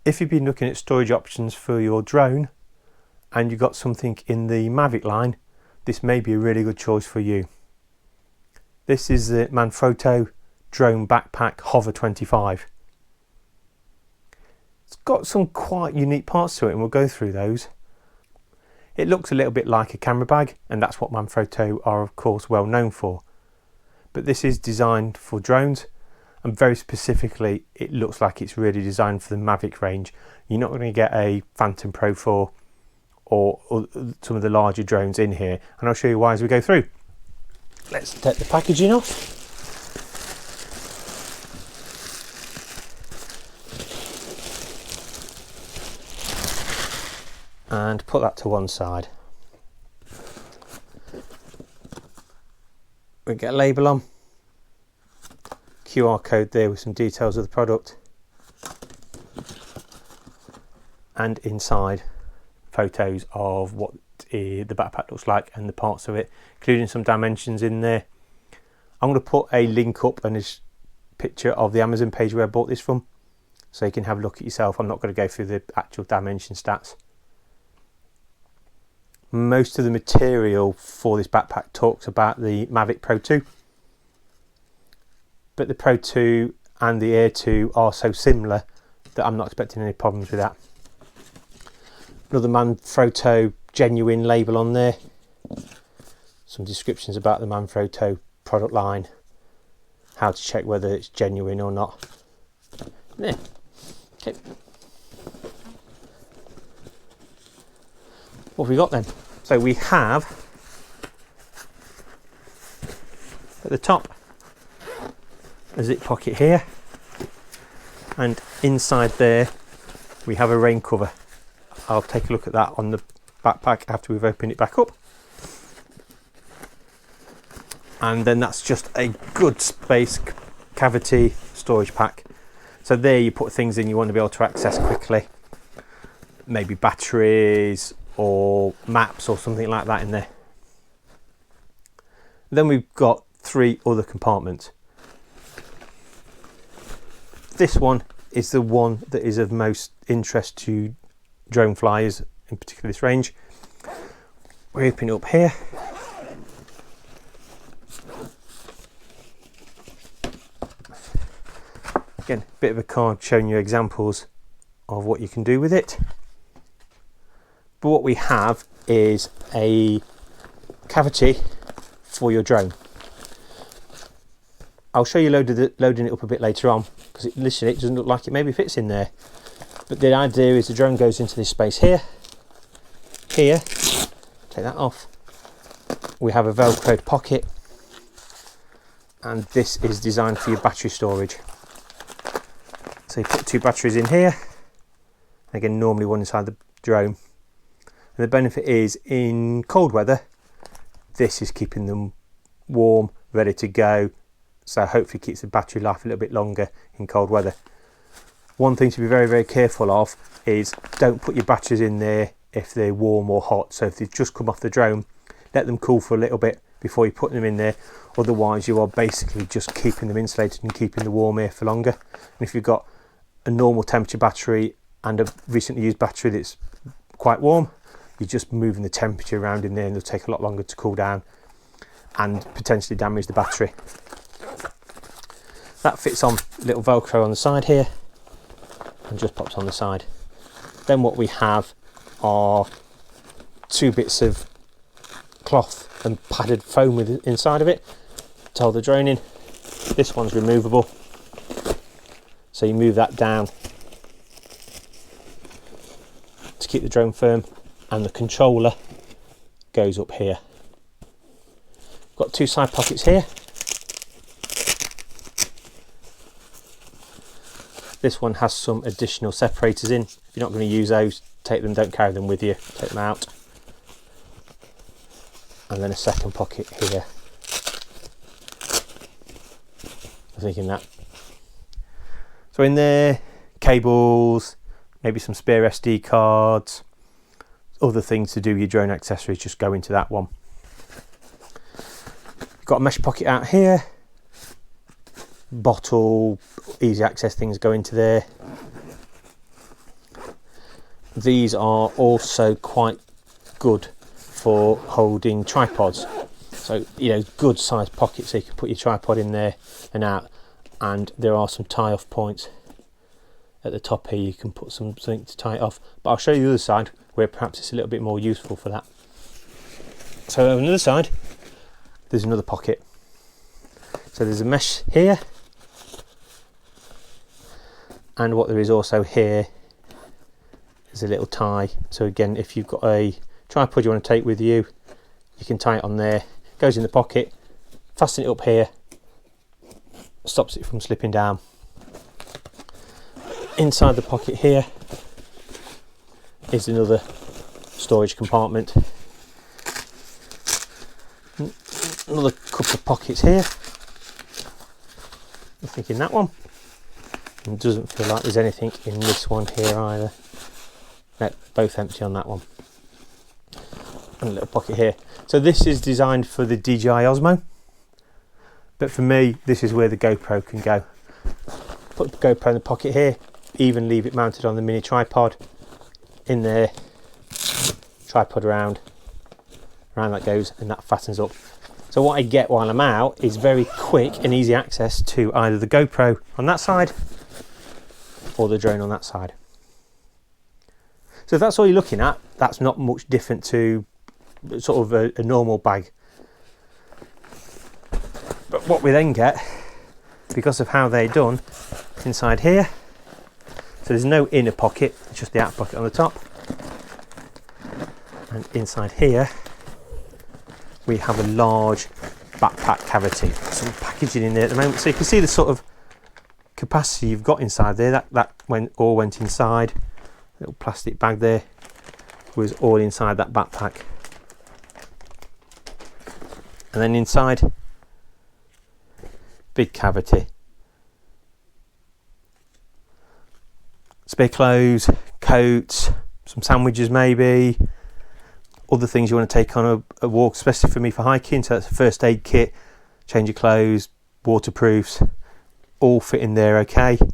if you've been looking at storage options for your drone and you've got something in the Mavic line, this may be a really good choice for you. This is the Manfrotto Drone Backpack Hover 25. It's got some quite unique parts to it and we'll go through those. It looks a little bit like a camera bag, and that's what Manfrotto are of course well known for. But this is designed for drones, and very specifically it looks like it's really designed for the Mavic range. You're not going to get a Phantom Pro 4 or some of the larger drones in here, and I'll show you why as we go through. Let's take the packaging off. And put that to one side. We get a label on, QR code there with some details of the product, and inside photos of what the backpack looks like and the parts of it, including some dimensions in there. I'm going to put a link up and a picture of the Amazon page where I bought this from, so you can have a look at yourself. I'm not going to go through the actual dimension stats. Most of the material for this backpack talks about the Mavic Pro 2, but the Pro 2 and the Air 2 are so similar that I'm not expecting any problems with that. Another Manfrotto genuine label on there, some descriptions about the Manfrotto product line, how to check whether it's genuine or not. There. Okay. What have we got then? So we have at the top a zip pocket here, and inside there we have a rain cover. I'll take a look at that on the backpack after we've opened it back up. And then that's just a good space cavity storage pack. So there you put things in you want to be able to access quickly, maybe batteries or maps or something like that in there. Then we've got 3 other compartments. This one is the one that is of most interest to drone flyers, in particular this range. We open it up here. Again, a bit of a card showing you examples of what you can do with it. But what we have is a cavity for your drone. I'll show you loading it up a bit later on, because it doesn't look like it maybe fits in there. But the idea is the drone goes into this space here, take that off. We have a velcroed pocket, and this is designed for your battery storage. So you put 2 batteries in here, again normally one inside the drone. And the benefit is in cold weather, this is keeping them warm, ready to go, so hopefully keeps the battery life a little bit longer in cold weather. One thing to be very, very careful of is don't put your batteries in there if they're warm or hot. So if they've just come off the drone, let them cool for a little bit before you put them in there. Otherwise you are basically just keeping them insulated and keeping the warm air for longer. And if you've got a normal temperature battery and a recently used battery that's quite warm, you're just moving the temperature around in there, and it'll take a lot longer to cool down and potentially damage the battery. That fits on a little velcro on the side here and just pops on the side. Then what we have are 2 bits of cloth and padded foam with inside of it to hold the drone in. This one's removable, so you move that down to keep the drone firm, and the controller goes up here. Got 2 side pockets here. This one has some additional separators in. If you're not going to use those, take them, don't carry them with you, take them out. And then a second pocket here. I'm thinking that. So in there, cables, maybe some spare SD cards, other things to do with your drone accessories just go into that one. You've got a mesh pocket out here, bottle, easy access things go into there. these are also quite good for holding tripods. So, you know, good sized pockets so you can put your tripod in there and out. And there are some tie off points at the top here. You can put something to tie it off. But I'll show you the other side where perhaps it's a little bit more useful for that. So on the other side, there's another pocket. So there's a mesh here. And what there is also here is a little tie. So again, if you've got a tripod you want to take with you, you can tie it on there. It goes in the pocket, fasten it up here, stops it from slipping down. Inside the pocket here is another storage compartment. Another couple of pockets here. Nothing in that one. And doesn't feel like there's anything in this one here either. No, both empty on that one. And a little pocket here. So this is designed for the DJI Osmo. But for me, this is where the GoPro can go. Put the GoPro in the pocket here, even leave it mounted on the mini tripod. In there, tripod around that goes, and that fattens up. So what I get while I'm out is very quick and easy access to either the GoPro on that side or the drone on that side. So if that's all you're looking at, that's not much different to sort of a normal bag. But what we then get, because of how they're done, inside here, so there's no inner pocket, it's just the outer pocket on the top. And inside here, we have a large backpack cavity. Some packaging in there at the moment. So you can see the sort of capacity you've got inside there. That all went inside. Little plastic bag there was all inside that backpack. And then inside, big cavity. Spare clothes, coats, some sandwiches maybe, other things you want to take on a walk, especially for me for hiking. So that's a first aid kit, change of clothes, waterproofs, all fit in there okay. And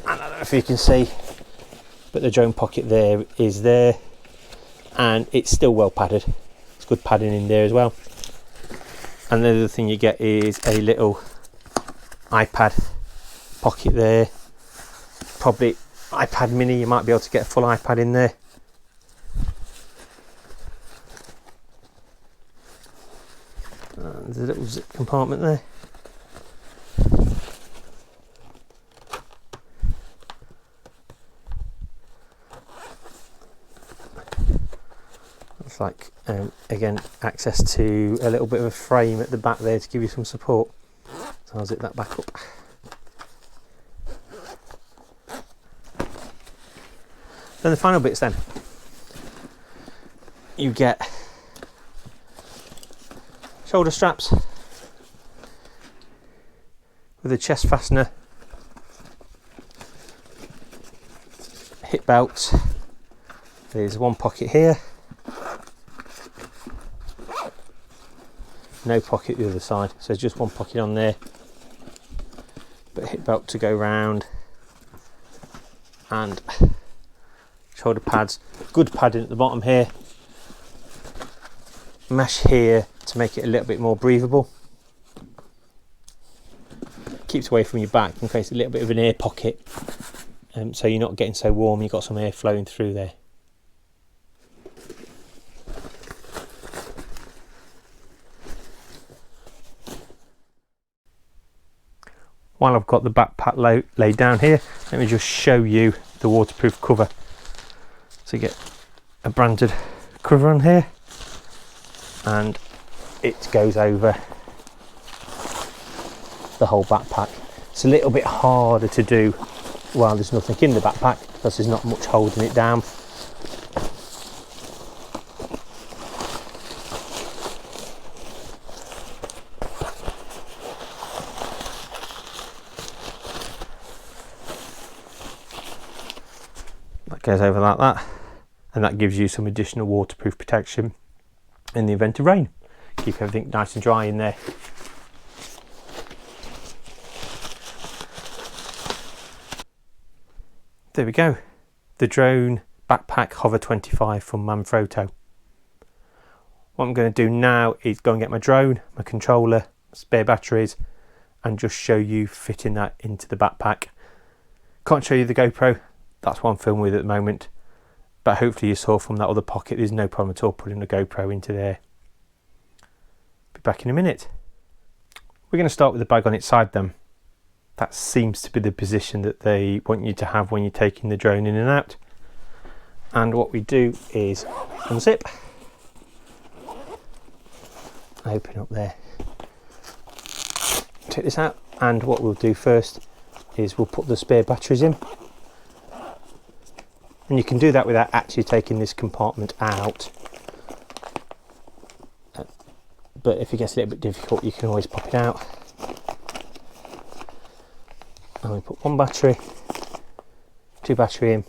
I don't know if you can see, but the drone pocket there is there, and it's still well padded. It's good padding in there as well. And the other thing you get is a little iPad pocket there, probably iPad mini. You might be able to get a full iPad in there. And there's a little zip compartment there. It's like again, access to a little bit of a frame at the back there to give you some support. So I'll zip that back up. Then the final bits then. You get shoulder straps with a chest fastener, hip belts. There's one pocket here, no pocket the other side, so there's just one pocket on there, but hip belt to go round, and shoulder pads, good padding at the bottom here, mesh here to make it a little bit more breathable, keeps away from your back and creates a little bit of an air pocket, so you're not getting so warm, you've got some air flowing through there. While I've got the backpack laid down here, let me just show you the waterproof cover. So you get a branded cover on here, and it goes over the whole backpack. It's a little bit harder to do while there's nothing in the backpack because there's not much holding it down. That goes over like that, and that gives you some additional waterproof protection in the event of rain. Keep everything nice and dry in there. There we go. The drone Backpack Hover 25 from Manfrotto. What I'm going to do now is go and get my drone, my controller, spare batteries, and just show you fitting that into the backpack. Can't show you the GoPro, that's what I'm filming with at the moment, but hopefully you saw from that other pocket there's no problem at all putting the GoPro into there. Be back in a minute. We're going to start with the bag on its side then. That seems to be the position that they want you to have when you're taking the drone in and out. And what we do is unzip, open up there, take this out, and what we'll do first is we'll put the spare batteries in. And you can do that without actually taking this compartment out. But if it gets a little bit difficult, you can always pop it out. And we put one battery, two battery in,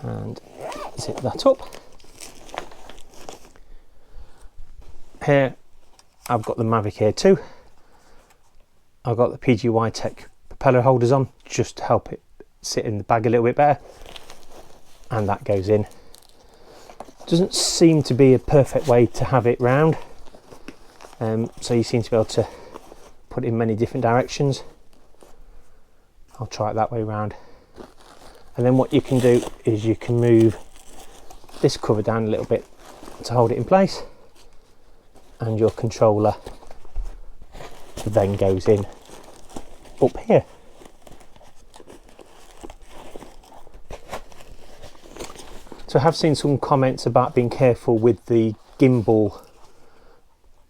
and zip that up. Here I've got the Mavic Air 2. I've got the DJI Tech propeller holders on just to help it sit in the bag a little bit better, and that goes in. Doesn't seem to be a perfect way to have it round, so you seem to be able to put it in many different directions. I'll try it that way round. And then what you can do is you can move this cover down a little bit to hold it in place, and your controller then goes in up here. So I have seen some comments about being careful with the gimbal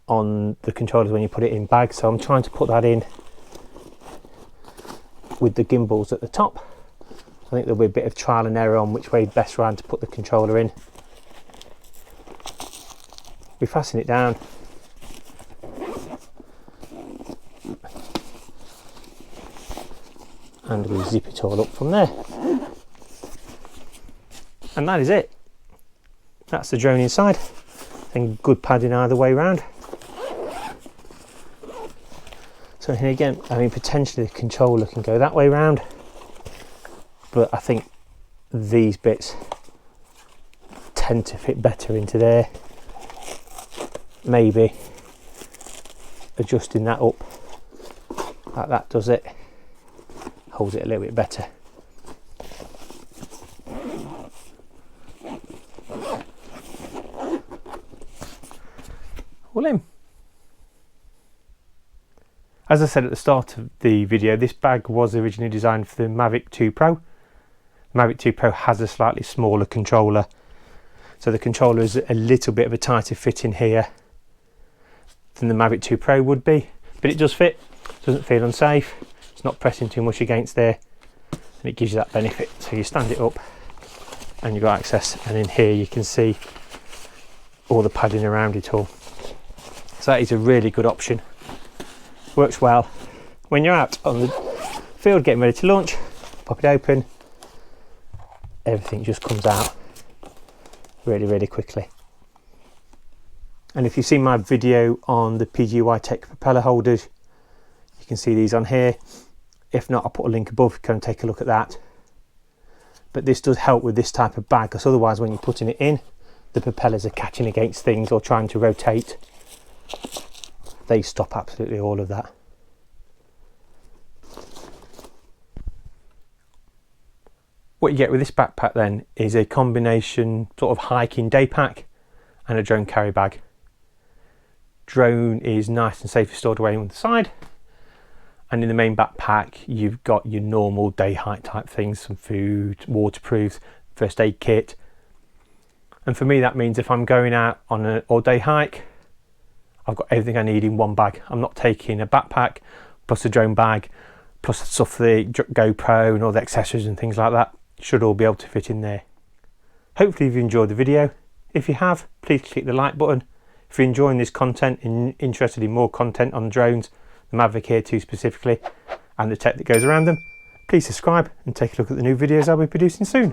on the controllers when you put it in bag, so I'm trying to put that in with the gimbals at the top. I think there'll be a bit of trial and error on which way best round to put the controller in. We fasten it down, and we zip it all up from there. And that is it. That's the drone inside, and good padding either way round. So here again, I mean, potentially the controller can go that way round, but I think these bits tend to fit better into there. Maybe adjusting that up like that does it, holds it a little bit better. All in. As I said at the start of the video, this bag was originally designed for the Mavic 2 Pro. The Mavic 2 Pro has a slightly smaller controller, so the controller is a little bit of a tighter fit in here than the Mavic 2 Pro would be, but it does fit, doesn't feel unsafe, it's not pressing too much against there, and it gives you that benefit. So you stand it up and you've got access, and in here you can see all the padding around it all. So that is a really good option. Works well when you're out on the field getting ready to launch. Pop it open, everything just comes out really quickly. And if you've seen my video on the DJI Tech propeller holders, you can see these on here. If not, I'll put a link above, you can take a look at that. But this does help with this type of bag, because otherwise when you're putting it in, the propellers are catching against things or trying to rotate. They stop absolutely all of that. What you get with this backpack then is a combination sort of hiking day pack and a drone carry bag. Drone is nice and safely stored away on the side, and in the main backpack you've got your normal day hike type things, some food, waterproofs, first aid kit. And for me that means if I'm going out on an all day hike, I've got everything I need in one bag. I'm not taking a backpack plus a drone bag plus stuff for the GoPro and all the accessories and things like that. Should all be able to fit in there. Hopefully you've enjoyed the video. If you have, please click the like button. If you're enjoying this content and interested in more content on drones, the Mavic Air 2 specifically, and the tech that goes around them, please subscribe and take a look at the new videos I'll be producing soon.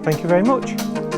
Thank you very much.